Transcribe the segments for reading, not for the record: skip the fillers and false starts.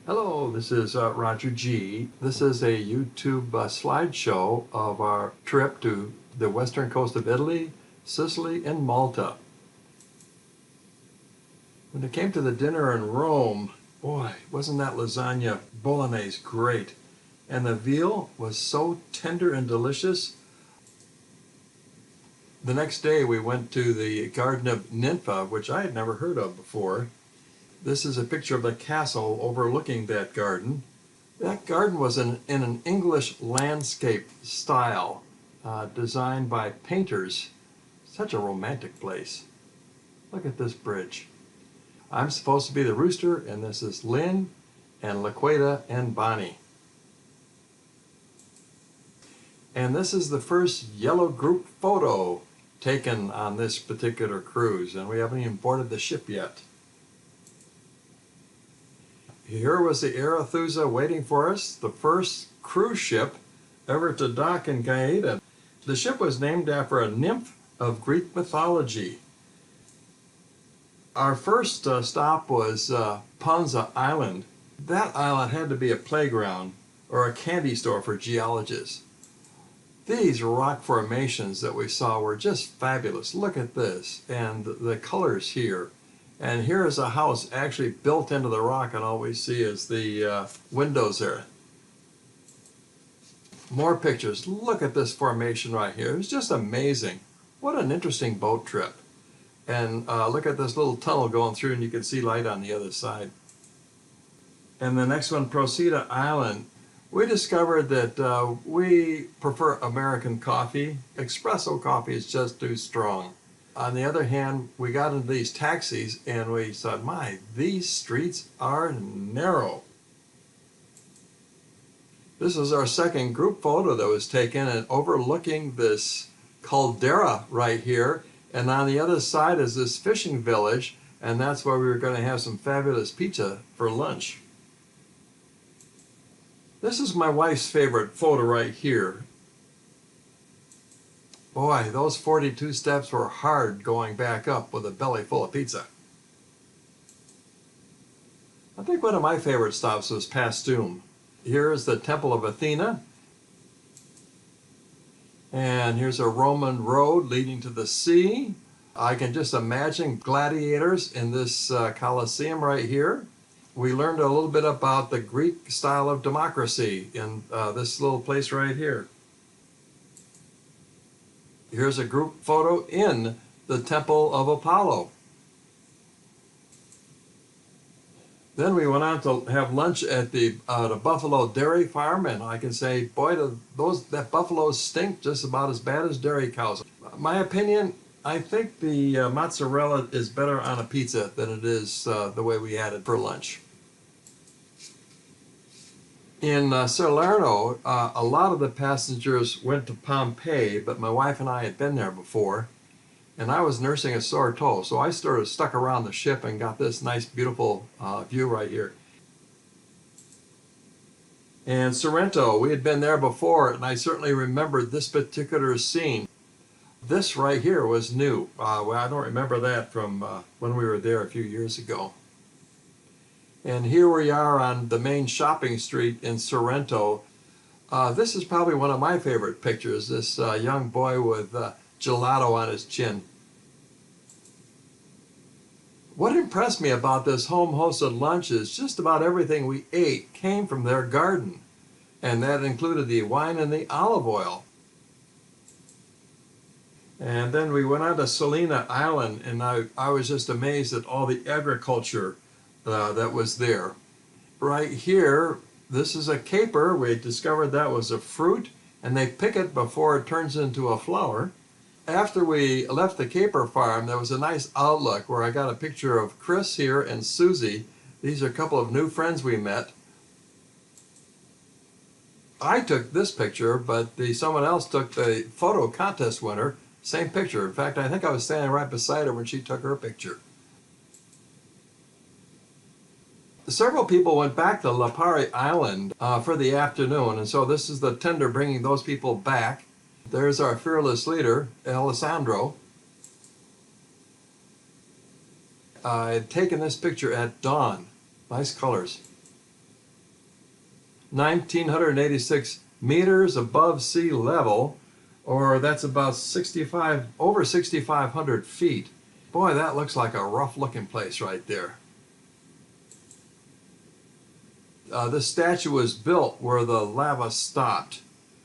Hello, this is Roger G. This is a YouTube slideshow of our trip to the western coast of Italy, Sicily, and Malta. When it came to the dinner in Rome, boy, wasn't that lasagna bolognese great. And the veal was so tender and delicious. The next day we went to the Garden of Ninfa, which I had never heard of before. This is a picture of the castle overlooking that garden. That garden was in an English landscape style, designed by painters. Such a romantic place. Look at this bridge. I'm supposed to be the rooster, and this is Lynn and Laqueta and Bonnie. And this is the first yellow group photo taken on this particular cruise, and we haven't even boarded the ship yet. Here was the Arethusa waiting for us, the first cruise ship ever to dock in Gaeta. The ship was named after a nymph of Greek mythology. Our first stop was Ponza Island. That island had to be a playground or a candy store for geologists. These rock formations that we saw were just fabulous. Look at this, and the colors here. And here is a house actually built into the rock, and all we see is the windows there. More pictures. Look at this formation right here. It's just amazing. What an interesting boat trip. And look at this little tunnel going through, and you can see light on the other side. And the next one, Procida Island. We discovered that we prefer American coffee. Espresso coffee is just too strong. On the other hand, we got into these taxis and we thought, my, these streets are narrow. This is our second group photo that was taken and overlooking this caldera right here. And on the other side is this fishing village, and that's where we were going to have some fabulous pizza for lunch. This is my wife's favorite photo right here. Boy, those 42 steps were hard going back up with a belly full of pizza. I think one of my favorite stops was Paestum. Here is the Temple of Athena. And here's a Roman road leading to the sea. I can just imagine gladiators in this Colosseum right here. We learned a little bit about the Greek style of democracy in this little place right here. Here's a group photo in the Temple of Apollo. Then we went on to have lunch at the Buffalo Dairy Farm, and I can say, boy, that buffaloes stink just about as bad as dairy cows. My opinion, I think the mozzarella is better on a pizza than it is the way we had it for lunch. In Salerno, a lot of the passengers went to Pompeii, but my wife and I had been there before, and I was nursing a sore toe, so I sort of stuck around the ship and got this nice, beautiful view right here. And Sorrento, we had been there before, and I certainly remembered this particular scene. This right here was new. Well, I don't remember that from when we were there a few years ago. And here we are on the main shopping street in Sorrento. This is probably one of my favorite pictures, this young boy with gelato on his chin. What impressed me about this home-hosted lunch is just about everything we ate came from their garden. And that included the wine and the olive oil. And then we went on to Salina Island, and I was just amazed at all the agriculture that was there. Right here, this is a caper. We discovered that was a fruit, and they pick it before it turns into a flower. After we left the caper farm, there was a nice outlook where I got a picture of Chris here and Susie. These are a couple of new friends we met. I took this picture, but someone else took the photo contest winner. Same picture. In fact, I think I was standing right beside her when she took her picture. Several people went back to Lipari Island for the afternoon, and so this is the tender bringing those people back. There's our fearless leader, Alessandro. I had taken this picture at dawn. Nice colors. 1,986 meters above sea level, or that's about over 6,500 feet. Boy, that looks like a rough looking place right there. This statue was built where the lava stopped.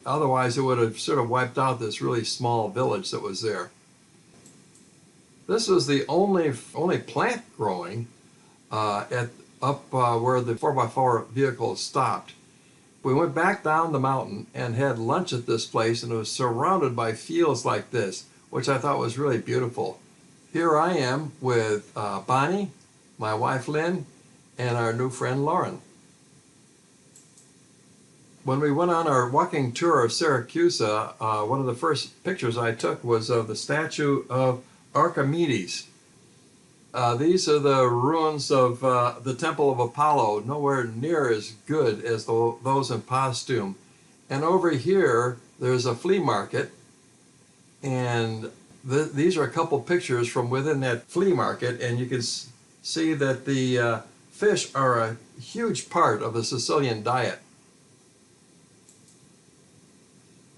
Otherwise, it would have sort of wiped out this really small village that was there. This was the only plant growing up where the 4x4 vehicle stopped. We went back down the mountain and had lunch at this place, and it was surrounded by fields like this, which I thought was really beautiful. Here I am with Bonnie, my wife Lynn, and our new friend Lauren. When we went on our walking tour of Syracuse, one of the first pictures I took was of the statue of Archimedes. These are the ruins of the Temple of Apollo, nowhere near as good as those in Paestum. And over here, there's a flea market, and these are a couple pictures from within that flea market, and you can see that the fish are a huge part of the Sicilian diet.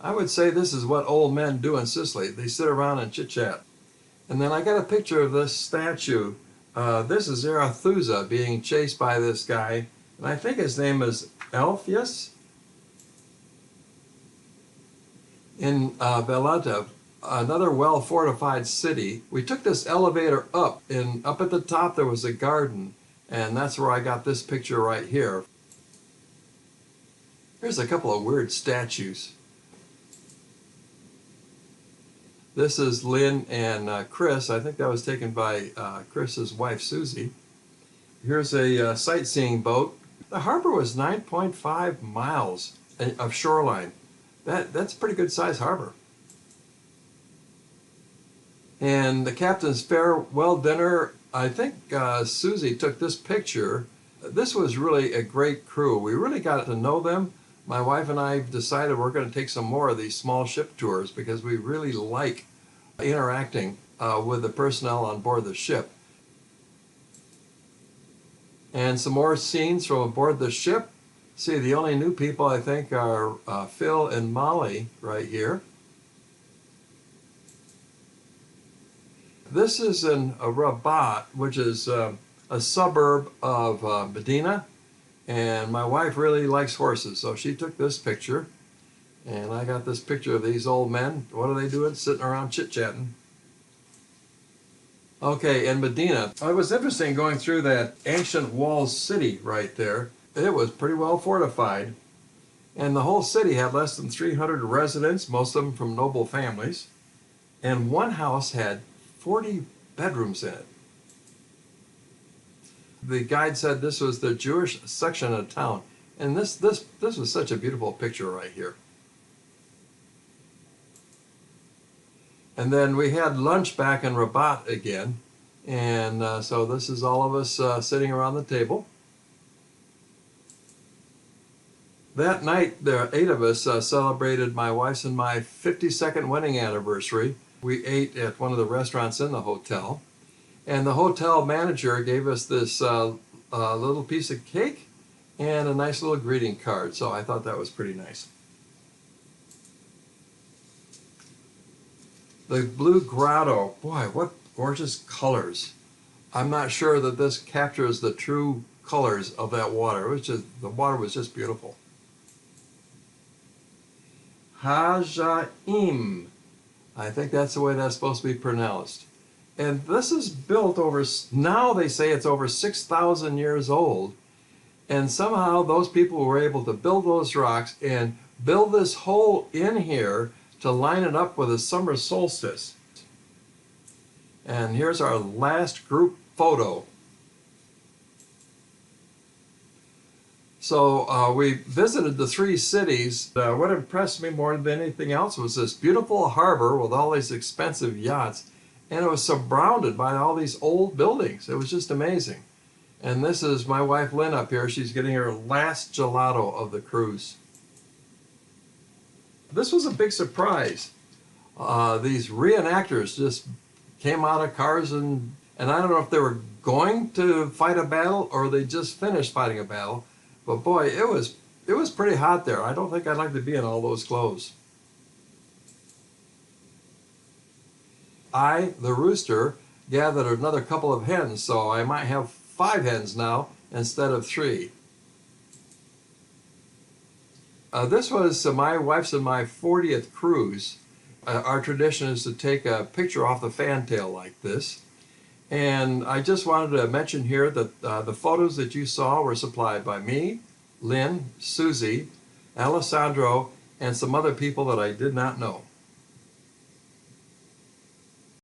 I would say this is what old men do in Sicily. They sit around and chit-chat. And then I got a picture of this statue. This is Zarathustra being chased by this guy, and I think his name is Alpheus. In Malta, another well-fortified city. We took this elevator up, and up at the top there was a garden, and that's where I got this picture right here. Here's a couple of weird statues. This is Lynn and Chris. I think that was taken by Chris's wife, Susie. Here's a sightseeing boat. The harbor was 9.5 miles of shoreline. That's a pretty good sized harbor. And the captain's farewell dinner, I think Susie took this picture. This was really a great crew. We really got to know them. My wife and I decided we're going to take some more of these small ship tours because we really like interacting with the personnel on board the ship. And some more scenes from aboard the ship. See, the only new people I think are Phil and Molly right here. This is in Rabat, which is a suburb of Medina. And my wife really likes horses, so she took this picture. And I got this picture of these old men. What are they doing? Sitting around chit-chatting. Okay, in Medina, it was interesting going through that ancient walled city right there. It was pretty well fortified. And the whole city had less than 300 residents, most of them from noble families. And one house had 40 bedrooms in it. The guide said this was the Jewish section of town. And this was such a beautiful picture right here. And then we had lunch back in Rabat again. And so this is all of us sitting around the table. That night, the 8 of us celebrated my wife's and my 52nd wedding anniversary. We ate at one of the restaurants in the hotel. And the hotel manager gave us this little piece of cake and a nice little greeting card. So I thought that was pretty nice. The Blue Grotto, boy, what gorgeous colors. I'm not sure that this captures the true colors of that water. It was just, the water was just beautiful. Hajaim, I think that's the way that's supposed to be pronounced. And this is built over, now they say it's over 6,000 years old. And somehow those people were able to build those rocks and build this hole in here to line it up with the summer solstice. And here's our last group photo. So we visited the 3 cities. What impressed me more than anything else was this beautiful harbor with all these expensive yachts. And it was surrounded by all these old buildings. It was just amazing. And this is my wife Lynn up here. She's getting her last gelato of the cruise. This was a big surprise. These reenactors just came out of cars and I don't know if they were going to fight a battle or they just finished fighting a battle. But boy, it was It was pretty hot there. I don't think I'd like to be in all those clothes. I, the rooster, gathered another couple of hens, so I might have 5 hens now instead of 3. This was my wife's and my 40th cruise. Our tradition is to take a picture off the fantail like this. And I just wanted to mention here that the photos that you saw were supplied by me, Lynn, Susie, Alessandro, and some other people that I did not know.